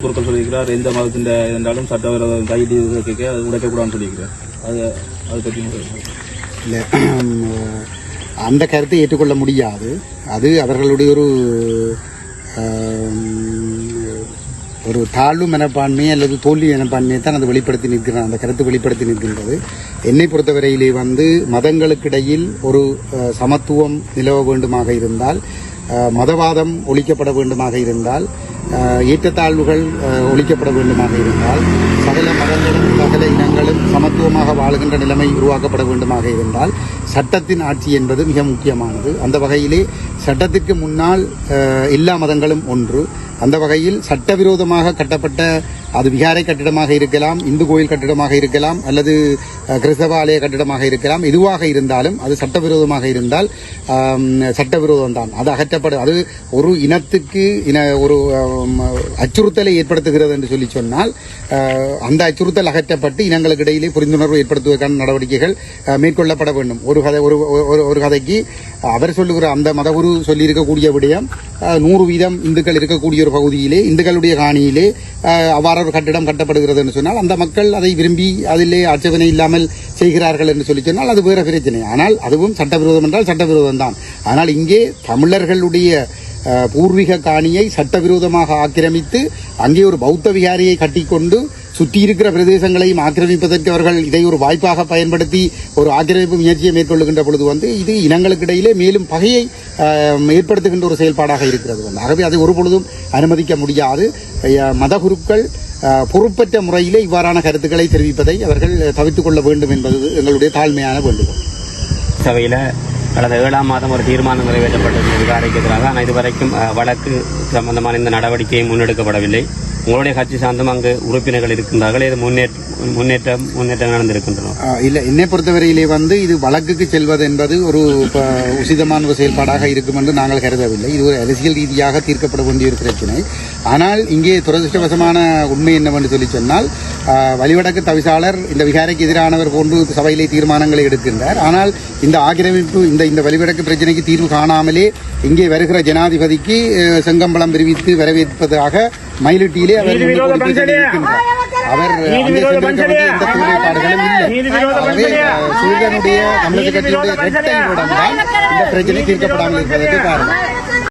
பொருட்கள் சொல்லியிருக்கிறார். எந்த மதத்தின் இருந்தாலும் சட்டவிரோத கைது கேட்க அது உடைக்கக்கூடாதுன்னு சொல்லியிருக்கிறார். அது பற்றி இல்லை, அந்த கருத்தை ஏற்றுக்கொள்ள முடியாது. அது அவர்களுடைய ஒரு தாழ்வு மனப்பான்மையை அல்லது தோல்வி மனப்பான்மையை தான் அது வெளிப்படுத்தி நிற்கிறார். அந்த கருத்து வெளிப்படுத்தி நிற்கின்றது. என்னை பொறுத்தவரையிலே மதங்களுக்கிடையில் ஒரு சமத்துவம் நிலவ வேண்டுமாக இருந்தால், மதவாதம் ஒழிக்கப்பட வேண்டுமாக இருந்தால், ஏற்றத்தாழ்வுகள் ஒழிக்கப்பட வேண்டுமாக இருந்தால், சகல மதங்களும் சகல இனங்களும் சமத்துவமாக வாழுகின்ற நிலைமை உருவாக்கப்பட வேண்டுமாக இருந்தால் சட்டத்தின் ஆட்சி என்பது மிக முக்கியமானது. அந்த வகையிலே சட்டத்திற்கு முன்னால் எல்லா மதங்களும் ஒன்று. அந்த வகையில் சட்டவிரோதமாக கட்டப்பட்ட அது விகாரை கட்டிடமாக இருக்கலாம், இந்து கோயில் கட்டிடமாக இருக்கலாம், அல்லது கிறிஸ்தவ ஆலய கட்டிடமாக இருக்கலாம். எதுவாக இருந்தாலும் அது சட்டவிரோதமாக இருந்தால் சட்டவிரோதம் தான். அது அகற்றப்படும். அது ஒரு இனத்துக்கு ஒரு அச்சுறுத்தலை ஏற்படுத்துகிறது என்று சொல்லி சொன்னால் அந்த அச்சுறுத்தல் அகற்றப்பட்டு இனங்களுக்கு இடையிலே புரிந்துணர்வு ஏற்படுத்துவதற்கான நடவடிக்கைகள் மேற்கொள்ளப்பட வேண்டும். ஒரு கதைக்கு அவர் சொல்லுகிற அந்த மதகுரு சொல்லியிருக்கக்கூடிய விடயம் 100% இந்துக்கள் இருக்கக்கூடிய ஒரு பகுதியிலே இந்துக்களுடைய காணியிலே அவ்வாறு ஒரு கட்டிடம் கட்டப்படுகிறது என்று சொன்னால் அந்த மக்கள் அதை விரும்பி அதிலே ஆட்சேபனை இல்லாமல் செய்கிறார்கள் என்று சொல்லி சொன்னால் அது வேற பிரச்சனை. ஆனால் அதுவும் சட்டவிரோதம் என்றால் சட்டவிரோதம் தான். ஆனால் இங்கே தமிழர்களுடைய பூர்வீக காணியை சட்டவிரோதமாக ஆக்கிரமித்து அங்கே ஒரு பௌத்த விகாரியை கட்டிக்கொண்டு சுற்றி இருக்கிற பிரதேசங்களையும் ஆக்கிரமிப்பதற்கு அவர்கள் இதை ஒரு வாய்ப்பாக பயன்படுத்தி ஒரு ஆக்கிரமிப்பு முயற்சியை மேற்கொள்ளுகின்ற பொழுது இது இனங்களுக்கு இடையிலே மேலும் பகையை ஏற்படுத்துகின்ற ஒரு செயல்பாடாக இருக்கிறது. ஆகவே அதை ஒரு பொழுதும் அனுமதிக்க முடியாது. மதகுருக்கள் பொறுப்பற்ற முறையிலே இவ்வாறான கருத்துக்களை தெரிவிப்பதை அவர்கள் தவிர்த்துக் கொள்ள வேண்டும் என்பது எங்களுடைய தாழ்மையான வேண்டுகோள். சபையில் கடந்த 7ஆம் மாதம் ஒரு தீர்மானம் நிறைவேற்றப்பட்டது விகாரைக்கு எதிராக. ஆனால் இதுவரைக்கும் வழக்கு சம்பந்தமான இந்த நடவடிக்கை முன்னெடுக்கப்படவில்லை. உங்களுடைய கட்சி சார்ந்தும் அங்கு உறுப்பினர்கள் இருக்கின்றார்கள். இது முன்னேற்றம் நடந்திருக்கின்றன. இல்லை, என்னை பொறுத்தவரையிலே இது வழக்குக்கு செல்வது என்பது ஒரு உசிதமான ஒரு செயல்பாடாக இருக்கும் என்று நாங்கள் கருதவில்லை. இது ஒரு அரசியல் ரீதியாக தீர்க்கப்பட வேண்டிய ஒரு பிரச்சனை. ஆனால் இங்கே துரதிருஷ்டவசமான உண்மை என்னவென்று சொல்லி சொன்னால், வலிவடக்கு தவிசாளர் இந்த விகாரைக்கு எதிரானவர் போன்று சபையிலே தீர்மானங்களை எடுக்கின்றார். ஆனால் இந்த ஆக்கிரமிப்பு இந்த வலிவடக்கு பிரச்சனைக்கு தீர்வு காணாமலே இங்கே வருகிற ஜனாதிபதிக்கு செங்கம்பளம் விரிவித்து வரவேற்பதாக மயிலிட்டியிலே அவர் எந்த குறைபாடுகளும் இல்லை. சூரியனுடைய தமிழக கட்சியுடைய இரட்டை தான் இந்த பிரச்சனை தீர்க்கப்படாமல் இருப்பதற்கு காரணம்.